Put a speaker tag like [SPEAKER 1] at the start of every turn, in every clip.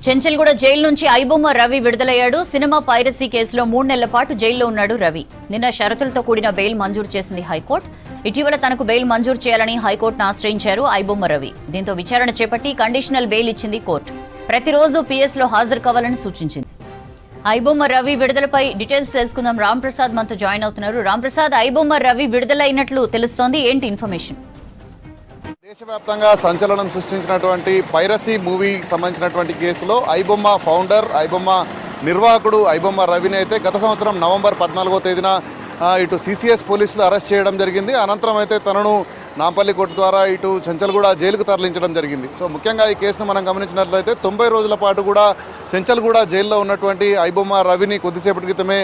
[SPEAKER 1] Chanchalguda jail నుంచి iBomma Ravi విడుదలయ్యాడు. Cinema piracy కేసులో 3 నెలల పాటు జైల్లో ఉన్నాడు రవి. నిన్న షరతులతో కూడిన బెయిల్ మంజూరు చేసింది హైకోర్టు. ఇటీవల తనకు బెయిల్ మంజూరు చేయాలని హైకోర్టును ఆశ్రయించారు ఐబొమ్మ రవి. దీంతో విచారణ చేపట్టి కండిషనల్ బెయిల్ ఇచ్చింది కోర్టు. ప్రతిరోజు పిఎస్లో హాజరు కావాలని సూచించింది. ఐబొమ్మ రవి విడుదలపై డీటెయిల్స్ తెలుసుకుందాం. రామ్ ప్రసాద్ మనతో జాయిన్ అవుతున్నారు. రామ్ ప్రసాద్, ఐబొమ్మ రవి విడుదలైనట్లు తెలుస్తోంది, ఏంటి ఇన్ఫర్మేషన్?
[SPEAKER 2] దేశవ్యాప్తంగా సంచలనం సృష్టించినటువంటి పైరసీ మూవీకి సంబంధించినటువంటి కేసులో ఐబొమ్మ ఫౌండర్, ఐబొమ్మ నిర్వాహకుడు ఐబొమ్మ రవిని అయితే గత సంవత్సరం నవంబర్ 14వ తేదీన ఇటు సిసిఎస్ పోలీసులు అరెస్ట్ చేయడం జరిగింది. అనంతరం అయితే తనను నాంపల్లి కోర్టు ద్వారా ఇటు చెంచల్గూడ జైలుకు తరలించడం జరిగింది. సో ముఖ్యంగా ఈ కేసును మనం గమనించినట్లయితే 90 రోజుల పాటు కూడా చెంచల్గూడ జైల్లో ఉన్నటువంటి ఐబొమ్మ రవిని కొద్దిసేపటి క్రితమే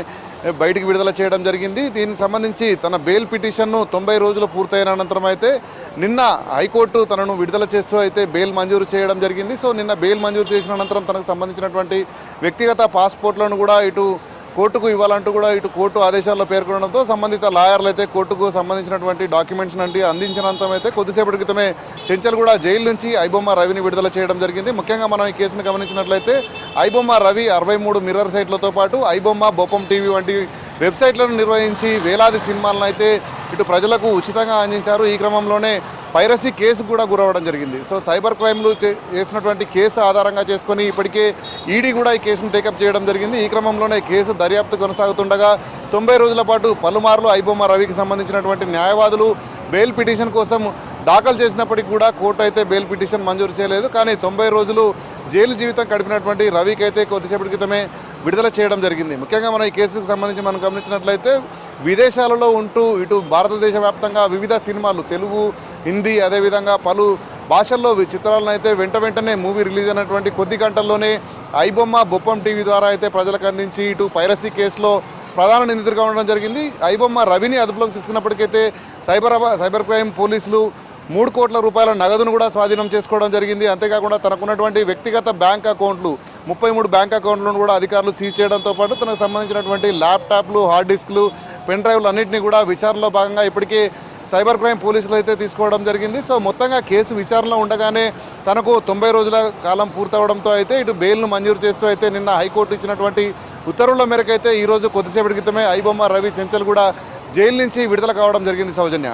[SPEAKER 2] బయటికి విడుదల చేయడం జరిగింది. దీనికి సంబంధించి తన బెయిల్ పిటిషన్ను 90 రోజులు పూర్తయిన అనంతరం అయితే నిన్న హైకోర్టు తనను విడుదల చేస్తూ అయితే బెయిల్ మంజూరు చేయడం జరిగింది. సో నిన్న బెయిల్ మంజూరు చేసిన అనంతరం తనకు సంబంధించినటువంటి వ్యక్తిగత పాస్పోర్ట్లను కూడా ఇటు కోర్టుకు ఇవ్వాలంటూ కూడా ఇటు కోర్టు ఆదేశాల్లో పేర్కొనడంతో సంబంధిత లాయర్లు అయితే కోర్టుకు సంబంధించినటువంటి డాక్యుమెంట్స్ నుండి అందించినంతం అయితే కొద్దిసేపటి క్రితమే చెంచల్గూడ జైలు నుంచి ఐబొమ్మ రవిని విడుదల చేయడం జరిగింది. ముఖ్యంగా మనం ఈ కేసును గమనించినట్లయితే ఐబొమ్మ రవి 63 మిర్రర్ సైట్లతో పాటు ఐబొమ్మ బొప్పం టీవీ వంటి వెబ్సైట్లను నిర్వహించి వేలాది సినిమాలను అయితే ఇటు ప్రజలకు ఉచితంగా అందించారు. ఈ క్రమంలోనే పైరసీ కేసు కూడా గురవడం జరిగింది. సో సైబర్ క్రైమ్లు చేసినటువంటి కేసు ఆధారంగా చేసుకొని ఇప్పటికే ఈడీ కూడా ఈ కేసును టేకప్ చేయడం జరిగింది. ఈ క్రమంలోనే కేసు దర్యాప్తు కొనసాగుతుండగా 90 రోజుల పాటు పలుమార్లు ఐబొమ్మ రవికి సంబంధించినటువంటి న్యాయవాదులు బెయిల్ పిటిషన్ కోసం దాఖలు చేసినప్పటికీ కూడా కోర్టు అయితే బెయిల్ పిటిషన్ మంజూరు చేయలేదు. కానీ 90 రోజులు జైలు జీవితం గడిపినటువంటి రవికి అయితే కొద్దిసేపటి క్రితమే విడుదల చేయడం జరిగింది. ముఖ్యంగా మనం ఈ కేసుకు సంబంధించి మనం గమనించినట్లయితే విదేశాలలో ఉంటూ ఇటు భారతదేశ వ్యాప్తంగా వివిధ సినిమాలు తెలుగు, హిందీ అదేవిధంగా పలు భాషల్లో చిత్రాలను అయితే వెంటనే మూవీ రిలీజ్ అయినటువంటి కొద్ది గంటల్లోనే ఐబొమ్మ బొప్పం టీవీ ద్వారా అయితే ప్రజలకు అందించి ఇటు పైరసీ కేసులో ప్రధాన నిందితుడిగా ఉండడం జరిగింది. ఐబొమ్మ రవిని అదుపులోకి తీసుకున్నప్పటికైతే సైబర్ క్రైమ్ పోలీసులు 3 కోట్ల రూపాయల నగదును కూడా స్వాధీనం చేసుకోవడం జరిగింది. అంతేకాకుండా తనకున్నటువంటి వ్యక్తిగత బ్యాంక్ అకౌంట్లు 33 బ్యాంక్ అకౌంట్లను కూడా అధికారులు సీజ్ చేయడంతో పాటు తనకు సంబంధించినటువంటి ల్యాప్టాప్లు, హార్డ్ డిస్క్లు, పెన్ డ్రైవ్లు అన్నింటినీ కూడా విచారణలో భాగంగా ఇప్పటికే సైబర్ క్రైమ్ పోలీసులు అయితే తీసుకోవడం జరిగింది. సో మొత్తంగా కేసు విచారణలో ఉండగానే తనకు 90 రోజుల కాలం పూర్తవడంతో అయితే ఇటు బెయిల్ను మంజూరు చేస్తూ అయితే నిన్న హైకోర్టు ఇచ్చినటువంటి ఉత్తర్వుల మేరకు అయితే ఈరోజు కొద్దిసేపటి క్రితమే ఐబొమ్మ రవి చెంచల్గూడ జైలు నుంచి విడుదల కావడం జరిగింది. సౌజన్య.